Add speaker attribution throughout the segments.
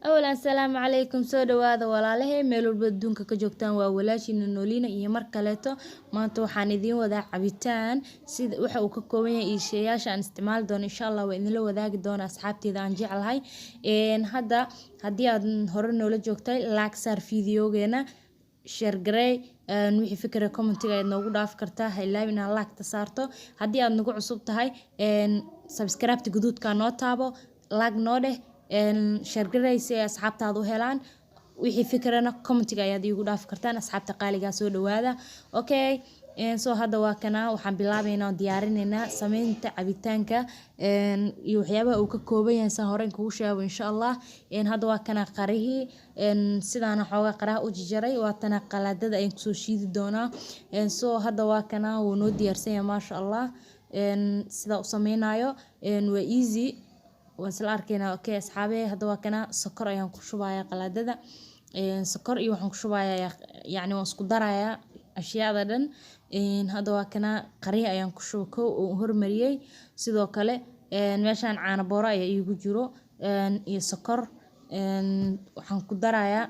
Speaker 1: أولا السلام عليكم سو dhawaada walaalahay meel walba adduunka ka joogtaan waa walaashiina Noolina iyo mar kaleeto maanta waxaan idiin wadaa cabitaan sida waxa uu ka kooban yahay iyo sheeyaasha aan isticmaali doono insha Allah waa idinla wadaagi doona asxaabteeda aan jecelahay hadda haddii aad hore noola joogtay like saar videogeena share garay wixii fikra commentiga aad noogu dhaaf kartaa ha ilaawin inaad like ta saarto haddii aad nagu cusub tahay subscribe ta guduudka noo taabo like noo dheh share garay si asxaabtaadu helaan wixii fikrana commentiga ayaad iigu dhaaf kartaan asxaabta qaaliga soo dhawaada okay soo hadda waa kana waxaan bilaabaynaa diyaarinaynaa sameynta cabitaanka iyo waxyaabaha uu ka kooban yahay san hore kugu sheego insha Allah hadda waa kana qarihi sidaan xooga qaraha u jijaray waa tana qalaadada ay soo shiidi doonaa soo hadda waa kana uu noo diyaarsan yahay ma sha Allah sida u sameynayo waa easy wasla arkayna okay asxaabe hadda waa kana sokor ayaan ku shubayaa qalaadada sokor iyo waxaan ku shubayaa yani waan isku darayaa ashyaada dhan hadda waa kana qarihi ayaan ku shubko oo hormariyay sidoo kale meeshaan caano booro ayaa iigu jiro iyo sokor waxaan ku darayaa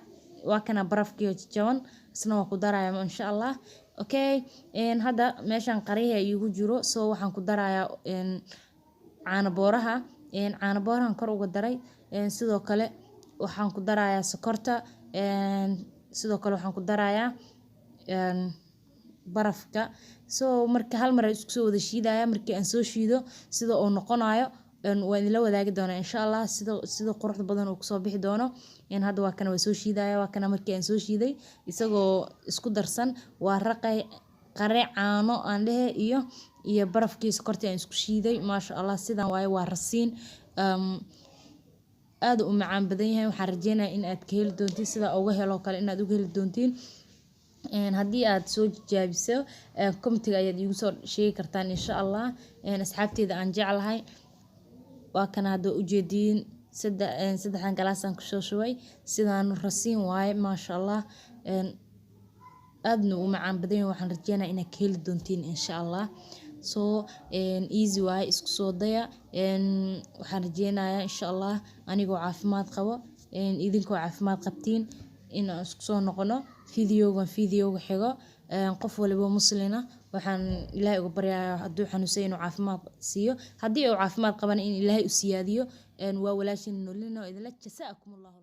Speaker 1: waa kana barafkiyo jaban isna waan ku darayaa insha Allah okay hadda meeshaan qarihi ayaa iigu jiro soo waxaan ku darayaa caano booraha caano boorahan kor uga daray sidoo kale waxaan ku darayaa sokorta sidoo kale waxaan ku darayaa barafka soo marka hal mar isku soo wada shiidaya markii aan soo shiido sida uu noqonayo waan idinla wadaagi doonaa insha Allah sida quruxda badan uu kusoo bixi doono hadda waa kana way soo shiidaya waa kana markii aan soo shiiday isagoo isku darsan waa raqay qare caano aan lehe iyo barafkii sokortii aan isku shiiday ma sha Allah sidan waaye waa rasiin aad u macaan badan yahay waxaan rajeynayaa in aad ka heli doontiin sida uga helo kale in aad uga heli doontiin haddii aad soo jaabiso commentiga ayaad iigu soo sheegi kartaan insha Allah asxaabteeda aan jecelahay waa kana hadda u jeediin saddexan galaas aan ku soo shubay sidaan rasiin waaye ma sha Allah aadna u macaan badan yahay waxaan rajeynayaa in aad ka heli doontiin insha Allah so easy way isku soo daya waxaan rajeynayaa insha Allah anigoo caafimaad qabo idinkoo caafimaad qabtiin in aan isku soo noqono videoga xigo qof waliba muslina waxaan Ilaahay uga baryayaa hadduu xanuunsan inuu caafimaad siiyo haddii uu caafimaad qabana in Ilaahay u siyaadiyo waa walaashin Noolina idinla jasaakumullahu